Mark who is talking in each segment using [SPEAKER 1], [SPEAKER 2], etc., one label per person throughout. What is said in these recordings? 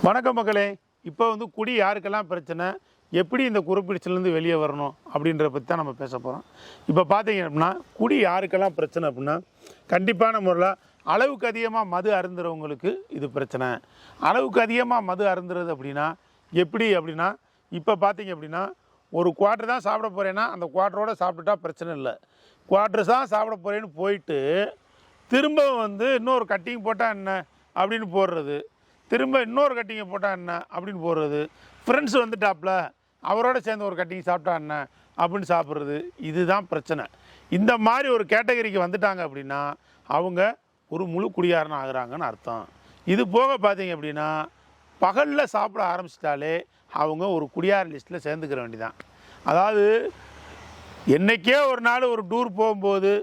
[SPEAKER 1] வணக்கம் மக்களே. இப்போ குடி யாருக்கெல்லாம் பிரச்சனை, எப்படி இந்த குறுப்பிடிச்சிலேருந்து வெளியே வரணும் அப்படின்றத பற்றி தான் நம்ம பேச போகிறோம். இப்போ பார்த்தீங்க அப்படின்னா குடி யாருக்கெல்லாம் பிரச்சனை அப்படின்னா, கண்டிப்பான முறையில் அளவுக்கு அதிகமாக மது அருந்துறவங்களுக்கு இது பிரச்சனை. அளவுக்கு அதிகமாக மது அருந்துறது அப்படின்னா எப்படி அப்படின்னா, இப்போ பார்த்தீங்க அப்படின்னா ஒரு குவார்ட்டர் தான் சாப்பிட போகிறேன்னா அந்த குவார்ட்டரோடு சாப்பிட்டுட்டா பிரச்சனை இல்லை. குவார்ட்டர்ஸ் தான் சாப்பிட போகிறேன்னு போயிட்டு திரும்ப இன்னொரு கட்டிங் போட்டால் என்ன அப்படின்னு போடுறது, திரும்ப இன்னொரு கட்டிங்கை போட்டால் என்ன அப்படின்னு போடுறது, ஃப்ரெண்ட்ஸ் வந்துட்டாப்புல அவரோட சேர்ந்து ஒரு கட்டிங் சாப்பிட்டா என்ன அப்படின்னு சாப்பிட்றது, இதுதான் பிரச்சனை. இந்த மாதிரி ஒரு கேட்டகரிக்கு வந்துட்டாங்க அப்படின்னா அவங்க ஒரு முழு குடியாரன் ஆகுறாங்கன்னு அர்த்தம். இது போக பார்த்தீங்க அப்படின்னா பகலில் சாப்பிட ஆரம்பிச்சிட்டாலே அவங்க ஒரு குடியார லிஸ்ட்டில் சேர்ந்துக்கிற வேண்டிதான். அதாவது என்றைக்கே ஒரு நாள் ஒரு டூர் போகும்போது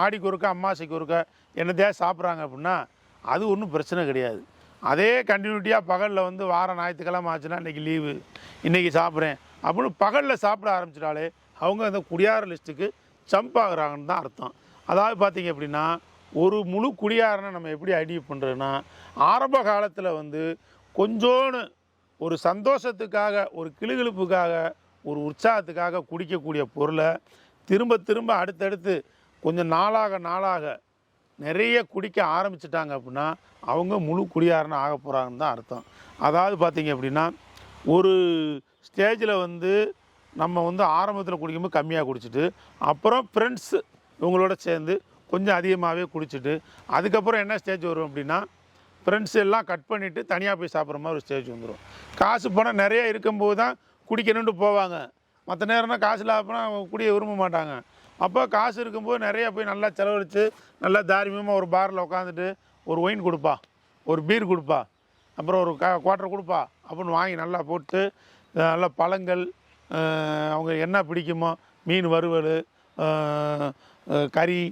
[SPEAKER 1] ஆடிக்கு ஒருக்கா அம்மாசைக்கு ஒருக்கா என்னத்தையா சாப்பிட்றாங்க அப்படின்னா அது ஒன்றும் பிரச்சனை கிடையாது. அதே கண்டினியூட்டியாக பகலில் வாரம் ஞாயிற்றுக்கிழமை ஆச்சுன்னா இன்றைக்கி லீவு, இன்றைக்கி சாப்பிட்றேன் அப்படின்னு பகலில் சாப்பிட ஆரம்பிச்சிட்டாலே அவங்க அந்த குடியார லிஸ்ட்டுக்கு ஜம்ப் ஆகுறாங்கன்னு தான் அர்த்தம். அதாவது பார்த்திங்க அப்படின்னா ஒரு முழு குடியாரனை நம்ம எப்படி ஐடியா பண்ணுறதுன்னா, ஆரம்ப காலத்தில் கொஞ்சோன்னு ஒரு சந்தோஷத்துக்காக, ஒரு கிளுகிழுப்புக்காக, ஒரு உற்சாகத்துக்காக குடிக்கக்கூடிய பொருளை திரும்ப திரும்ப அடுத்தடுத்து கொஞ்சம் நாளாக நிறைய குடிக்க ஆரம்பிச்சிட்டாங்க அப்படின்னா அவங்க முழு குடியாரனை ஆக போகிறாங்கன்னு தான் அர்த்தம். அதாவது பார்த்திங்க அப்படின்னா ஒரு ஸ்டேஜில் நம்ம ஆரம்பத்தில் குடிக்கும்போது கம்மியாக குடிச்சிட்டு அப்புறம் ஃப்ரெண்ட்ஸு இவங்களோட சேர்ந்து கொஞ்சம் அதிகமாகவே குடிச்சிட்டு அதுக்கப்புறம் என்ன ஸ்டேஜ் வரும் அப்படின்னா ஃப்ரெண்ட்ஸ் எல்லாம் கட் பண்ணிவிட்டு தனியாக போய் சாப்பிட்ற மாதிரி ஒரு ஸ்டேஜ் வந்துடும். காசு பணம் நிறைய இருக்கும்போது தான் குடிக்கணுன்ட்டு போவாங்க. மற்ற நேரம்னா காசு இல்லாமனா குடிய விரும்ப மாட்டாங்க. அப்போ காசு இருக்கும்போது நிறையா போய் நல்லா செலவழித்து நல்லா தாரிமியமாக ஒரு பாரில் உட்காந்துட்டு ஒரு ஒயின் கொடுப்பா, ஒரு பீர் கொடுப்பா, அப்புறம் ஒரு குவார்ட்டர் கொடுப்பா அப்படின்னு வாங்கி நல்லா போட்டு நல்லா பழங்கள், அவங்க என்ன பிடிக்குமோ மீன் வறுவல், கறி,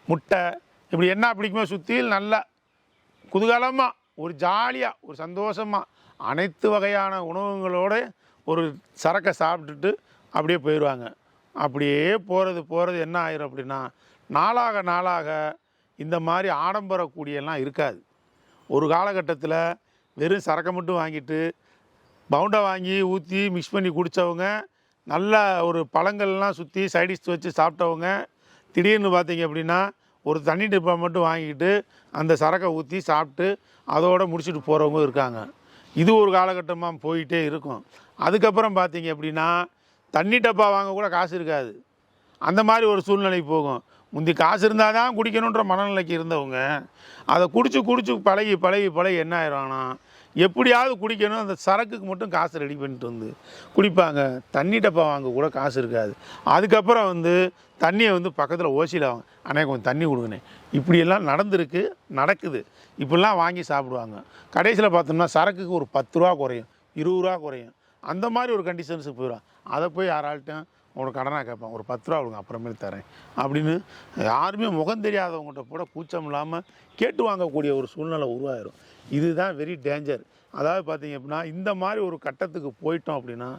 [SPEAKER 1] முட்டை, இப்படி என்ன பிடிக்குமோ சுற்றியில் நல்லா குதூகலமாக ஒரு ஜாலியாக ஒரு சந்தோஷமாக அனைத்து வகையான உணவுகளோடு ஒரு சரக்கை சாப்பிட்டுட்டு அப்படியே போயிடுவாங்க. அப்படியே போகிறது என்ன ஆயிரும் அப்படின்னா நாளாக இந்த மாதிரி ஆடம்பர கூடியெல்லாம் இருக்காது. ஒரு காலகட்டத்தில் வெறும் சரக்கை மட்டும் வாங்கிட்டு பவுண்டை வாங்கி ஊற்றி மிக்ஸ் பண்ணி குடித்தவங்க, நல்ல ஒரு பழங்கள்லாம் சுற்றி சைடிஷ் வச்சு சாப்பிட்டவங்க, திடீர்னு பார்த்தீங்க அப்படின்னா ஒரு தண்ணி டிப்பா மட்டும் வாங்கிக்கிட்டு அந்த சரக்கை ஊற்றி சாப்பிட்டு அதோடு முடிச்சுட்டு போகிறவங்க இருக்காங்க. இது ஒரு காலகட்டமாக போயிட்டே இருக்கும். அதுக்கப்புறம் பார்த்தீங்க அப்படின்னா தண்ணி டப்பா வாங்க கூட காசு இருக்காது. அந்த மாதிரி ஒரு சூழ்நிலைக்கு போகும். முந்தி காசு இருந்தால் தான் குடிக்கணுன்ற மனநிலைக்கு இருந்தவங்க அதை குடிச்சு பழகி என்ன ஆயிடுவாங்கன்னா எப்படியாவது குடிக்கணும், அந்த சரக்குக்கு மட்டும் காசு ரெடி பண்ணிட்டு குடிப்பாங்க. தண்ணி டப்பா வாங்க கூட காசு இருக்காது. அதுக்கப்புறம் தண்ணியை பக்கத்தில் ஓசியில் வாங்க, அண்ணே கொஞ்சம் தண்ணி கொடுங்கண்ணே, இப்படியெல்லாம் நடக்குது. இப்படிலாம் வாங்கி சாப்பிடுவாங்க. கடைசியில் பார்த்தோம்னா சரக்குக்கு ஒரு 10 ரூபா குறையும், 20 ரூபா குறையும். அந்த மாதிரி ஒரு கண்டிஷன்ஸுக்கு போயிடும். அதை போய் யாரால்ட்டும் உனக்கு கடனாக கேட்பான், ஒரு 10 ரூபா கொடுங்க அப்புறமேல் தரேன் அப்படின்னு யாருமே முகம் தெரியாதவங்கள்ட்ட கூட கூச்சம் இல்லாமல் கேட்டு வாங்கக்கூடிய ஒரு சூழ்நிலை உருவாயிடும். இதுதான் வெரி டேஞ்சர். அதாவது பார்த்திங்க அப்படின்னா இந்த மாதிரி ஒரு கட்டத்துக்கு போயிட்டோம் அப்படின்னா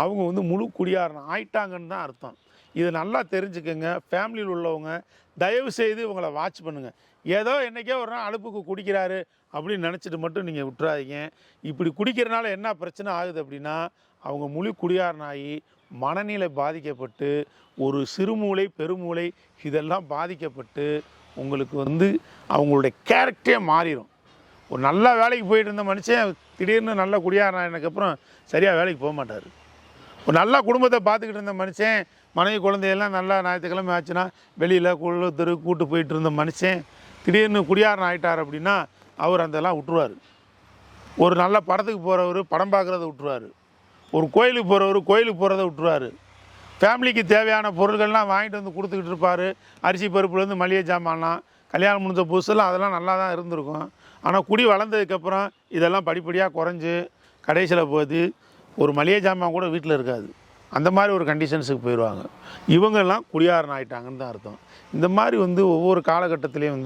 [SPEAKER 1] அவங்க முழு குடியாரன் ஆயிட்டாங்கன்னு தான் அர்த்தம். இது நல்லா தெரிஞ்சுக்கோங்க. ஃபேமிலியில் உள்ளவங்க தயவு செய்து இவங்களை வாட்ச் பண்ணுங்கள். ஏதோ என்றைக்கே ஒரு நாள் அலுப்புக்கு குடிக்கிறாரு அப்படின்னு நினச்சிட்டு மட்டும் நீங்கள் விட்டுறாதீங்க. இப்படி குடிக்கிறனால என்ன பிரச்சனை ஆகுது அப்படின்னா அவங்க முழு குடியாரனாகி மனநிலை பாதிக்கப்பட்டு ஒரு சிறுமூளை பெருமூளை இதெல்லாம் பாதிக்கப்பட்டு உங்களுக்கு அவங்களுடைய கேரக்டரே மாறிடும். ஒரு நல்ல வேலைக்கு போயிட்டு இருந்த மனுஷன் திடீர்னு நல்ல குடியாரனானதுக்கப்புறம் சரியாக வேலைக்கு போக மாட்டார். ஒரு நல்ல குடும்பத்தை பார்த்துக்கிட்டு இருந்த மனுஷன், மனைவி குழந்தையெல்லாம் நல்லா ஞாயிற்றுக்கிழமை ஆச்சுன்னா வெளியில் தெரு கூட்டு போயிட்டு இருந்த மனுஷன் திடீர்னு குடியாரன் ஆகிட்டார் அப்படின்னா அவர் அதெல்லாம் விட்டுருவார். ஒரு நல்ல படத்துக்கு போகிறவர் படம் பார்க்குறத விட்டுருவார். ஒரு கோயிலுக்கு போகிறவர் கோயிலுக்கு போகிறத விட்டுருவார். ஃபேமிலிக்கு தேவையான பொருட்கள்லாம் வாங்கிட்டு கொடுத்துக்கிட்டு இருப்பார். அரிசி பருப்புலேருந்து மளிகை ஜாமான்லாம் கல்யாணம் முடிஞ்ச புதுசெல்லாம் அதெல்லாம் நல்லா தான் இருந்திருக்கும். ஆனால் குடி வளர்ந்ததுக்கப்புறம் இதெல்லாம் படிப்படியாக குறைஞ்சி கடைசியில் போது ஒரு மளிகை ஜாமான் கூட வீட்டில் இருக்காது. அந்த மாதிரி ஒரு கண்டிஷன்ஸுக்கு போயிடுவாங்க. இவங்கெல்லாம் குடியாரன் ஆகிட்டாங்கன்னு தான் அர்த்தம். இந்த மாதிரி ஒவ்வொரு காலகட்டத்திலையும்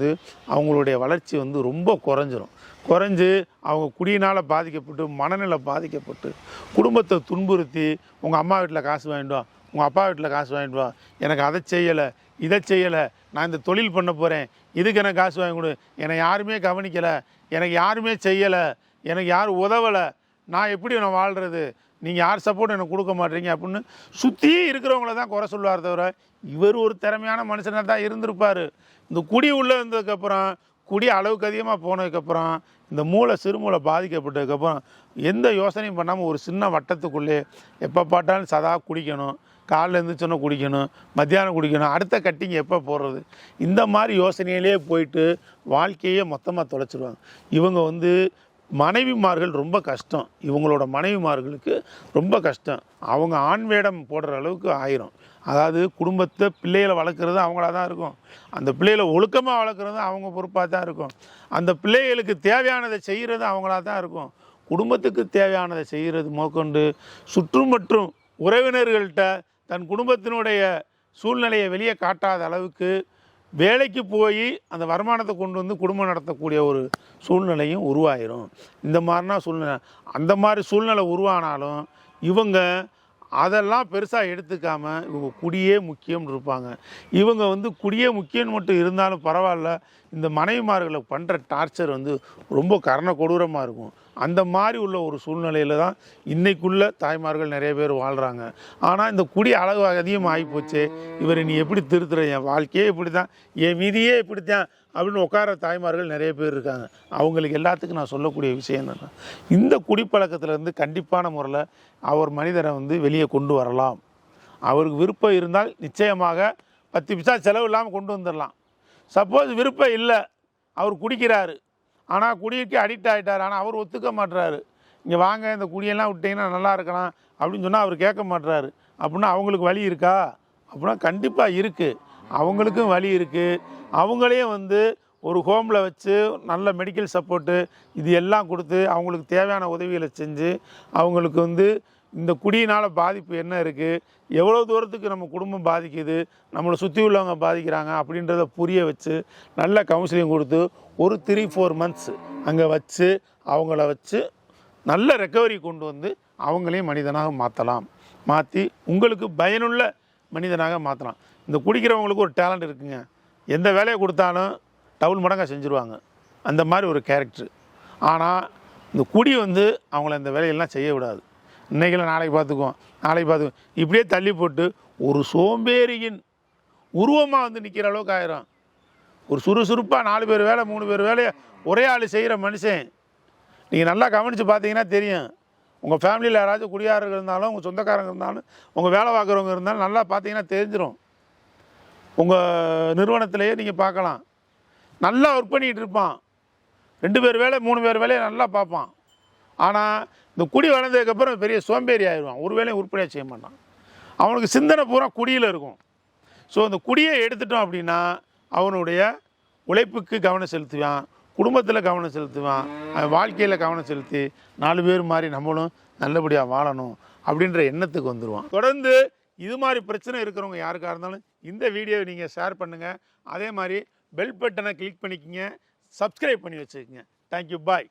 [SPEAKER 1] அவங்களுடைய வளர்ச்சி ரொம்ப குறைஞ்சு அவங்க குடியினால் பாதிக்கப்பட்டு மனநிலை பாதிக்கப்பட்டு குடும்பத்தை துன்புறுத்தி உங்கள் அம்மா வீட்டில் காசு வாங்கிட்டு வா, உங்கள் அப்பா வீட்டில் காசு வாங்கிட்டு வா, எனக்கு அதை செய்யலை இதை செய்யலை, நான் இந்த தொழில் பண்ண போகிறேன், இதுக்கு எனக்கு காசு வாங்கி கொடு, என்னை யாருமே கவனிக்கலை, எனக்கு யாருமே செய்யலை, எனக்கு யாரும் உதவலை, நான் எப்படி நான் வாழ்கிறது, நீங்கள் யார் சப்போர்ட் எனக்கு கொடுக்க மாட்டீங்க அப்படின்னு சுற்றி இருக்கிறவங்கள தான் குறை சொல்லுவார் தவிர இவர் ஒரு திறமையான மனுஷனாக தான் இருந்திருப்பார். இந்த குடி உள்ளே இருந்ததுக்கப்புறம், குடி அளவுக்கு அதிகமாக போனதுக்கப்புறம், இந்த சிறுமூளை பாதிக்கப்பட்டதுக்கப்புறம் எந்த யோசனையும் பண்ணாமல் ஒரு சின்ன வட்டத்துக்குள்ளே எப்போ பார்த்தாலும் சதா குடிக்கணும், காலைல எழுந்திரிச்சோன்னா குடிக்கணும், மத்தியானம் குடிக்கணும், அடுத்த கட்டிங் எப்போ போடுறது, இந்த மாதிரி யோசனையிலே போயிட்டு வாழ்க்கையே மொத்தமாக தொலைச்சிருவாங்க. இவங்க மனைவிமார்கள் ரொம்ப கஷ்டம். இவங்களோட மனைவிமார்களுக்கு ரொம்ப கஷ்டம். அவங்க ஆண் வேடம் போடுற அளவுக்கு ஆயிரும். அதாவது குடும்பத்தை பிள்ளைகளை வளர்க்குறது அவங்களா தான் இருக்கும். அந்த பிள்ளைகளை ஒழுக்கமாக வளர்க்குறது அவங்க பொறுப்பாக தான் இருக்கும். அந்த பிள்ளைகளுக்கு தேவையானதை செய்கிறது அவங்களா தான் இருக்கும். குடும்பத்துக்கு தேவையானதை செய்கிறது முதற்கொண்டு சுற்றுமற்றும் உறவினர்கள்ட்ட தன் குடும்பத்தினுடைய சூழ்நிலையை வெளியே காட்டாத அளவுக்கு வேலைக்கு போய் அந்த வருமானத்தை கொண்டு வந்து குடும்பம் நடத்தக்கூடிய ஒரு சூழ்நிலையும் உருவாயிரும். இந்த மாதிரினா சூழ்நிலை, அந்த மாதிரி சூழ்நிலை உருவானாலும் இவங்க அதெல்லாம் பெருசாக எடுத்துக்காமல் இவங்க குடியே முக்கியம்னு இருப்பாங்க. இவங்க குடியே முக்கியம்னு மட்டும் இருந்தாலும் பரவாயில்ல, இந்த மனைவிமார்களை பண்ணுற டார்ச்சர் ரொம்ப கரண கொடூரமாக இருக்கும். அந்த மாதிரி உள்ள ஒரு சூழ்நிலையில் தான் இன்றைக்குள்ள தாய்மார்கள் நிறைய பேர் வாழ்கிறாங்க. ஆனால் இந்த குடி அளவு அதிகமாக ஆகிப்போச்சு, இவர் நீ எப்படி திருத்துற, என் வாழ்க்கையே இப்படி தான், என் விதியே இப்படி தான் அப்படின்னு உட்கார தாய்மார்கள் நிறைய பேர் இருக்காங்க. அவங்களுக்கு எல்லாத்துக்கும் நான் சொல்லக்கூடிய விஷயம் என்னென்னா, இந்த குடிப்பழக்கத்திலேருந்து கண்டிப்பான முறையில் அவர் மனிதரை வெளியே கொண்டு வரலாம். அவருக்கு விருப்பம் இருந்தால் நிச்சயமாக 10 பைசா செலவு இல்லாமல் கொண்டு வந்துடலாம். சப்போஸ் விருப்பம் இல்லை, அவர் குடிக்கிறாரு, ஆனால் குடிக்கு அடிக்ட் ஆகிட்டார், ஆனால் அவர் ஒத்துக்க மாட்டுறாரு, இங்கே வாங்க இந்த குடியெல்லாம் விட்டிங்கன்னா நல்லா இருக்கலாம் அப்படின்னு சொன்னால் அவர் கேட்க மாட்டுறாரு. அப்படின்னா அவங்களுக்கு வழி இருக்கா அப்படின்னா கண்டிப்பாக இருக்குது. அவங்களுக்கும் வழி இருக்குது. அவங்களையும் ஒரு ஹோமில் வச்சு நல்ல மெடிக்கல் சப்போர்ட்டு இது எல்லாம் கொடுத்து அவங்களுக்கு தேவையான உதவிகளை செஞ்சு அவங்களுக்கு இந்த குடியினால் பாதிப்பு என்ன இருக்குது, எவ்வளோ தூரத்துக்கு நம்ம குடும்பம் பாதிக்குது, நம்மளை சுற்றி உள்ளவங்க பாதிக்கிறாங்க அப்படின்றத புரிய வச்சு நல்ல கவுன்சிலிங் கொடுத்து ஒரு 3-4 மந்த்ஸ் அங்கே வச்சு அவங்கள வச்சு நல்ல ரெக்கவரி கொண்டு அவங்களையும் மனிதனாக மாற்றலாம். மாற்றி உங்களுக்கு பயனுள்ள மனிதனாக மாற்றலாம். இந்த குடிக்கிறவங்களுக்கு ஒரு டேலண்ட் இருக்குங்க. எந்த வேலையை கொடுத்தாலும் டபுள் மடங்காக செஞ்சுருவாங்க. அந்த மாதிரி ஒரு கேரக்டர். ஆனால் இந்த குடி அவங்கள இந்த வேலையெல்லாம் செய்ய விடாது. இன்றைக்கெல்லாம் நாளைக்கு பார்த்துக்குவோம் இப்படியே தள்ளி போட்டு ஒரு சோம்பேறியின் உருவமாக நிற்கிற அளவுக்கு ஆயிரும். ஒரு சுறுசுறுப்பாக 4 பேர் வேலை 3 பேர் வேலையை ஒரே ஆள் செய்கிற மனுஷன் நீங்கள் நல்லா கவனித்து பார்த்தீங்கன்னா தெரியும். உங்கள் ஃபேமிலியில் யாராச்சும் குடியாரர்கள் இருந்தாலும், உங்கள் சொந்தக்காரங்க இருந்தாலும், உங்கள் வேலை பார்க்குறவங்க இருந்தாலும் நல்லா பார்த்தீங்கன்னா தெரிஞ்சிடும். உங்கள் நிறுவனத்திலேயே நீங்கள் பார்க்கலாம். நல்லா ஒர்க் பண்ணிகிட்டு இருப்பான், 2 பேர் வேலை 3 பேர் வேலையை நல்லா பார்ப்பான். ஆனால் இந்த குடி வளர்ந்ததுக்கப்புறம் பெரிய சோம்பேறி ஆயிடுவான். ஒரு வேலையும் உருப்படியாக செய்ய மாட்டான். அவனுக்கு சிந்தனை பூரா குடியில் இருக்கும். ஸோ இந்த குடியை எடுத்துட்டோம் அப்படின்னா அவனுடைய உழைப்புக்கு கவனம் செலுத்துவான், குடும்பத்தில் கவனம் செலுத்துவான், அவன் வாழ்க்கையில் கவனம் செலுத்தி 4 பேர் மாதிரி நம்மளும் நல்லபடியாக வாழணும் அப்படின்ற எண்ணத்துக்கு வந்துடுவான். தொடர்ந்து இது மாதிரி பிரச்சனை இருக்கிறவங்க யாருக்காக இருந்தாலும் இந்த வீடியோவை நீங்கள் ஷேர் பண்ணுங்கள். அதே மாதிரி பெல் பட்டனை கிளிக் பண்ணிக்கங்க, சப்ஸ்கிரைப் பண்ணி வச்சுக்கோங்க. தேங்க்யூ, பாய்.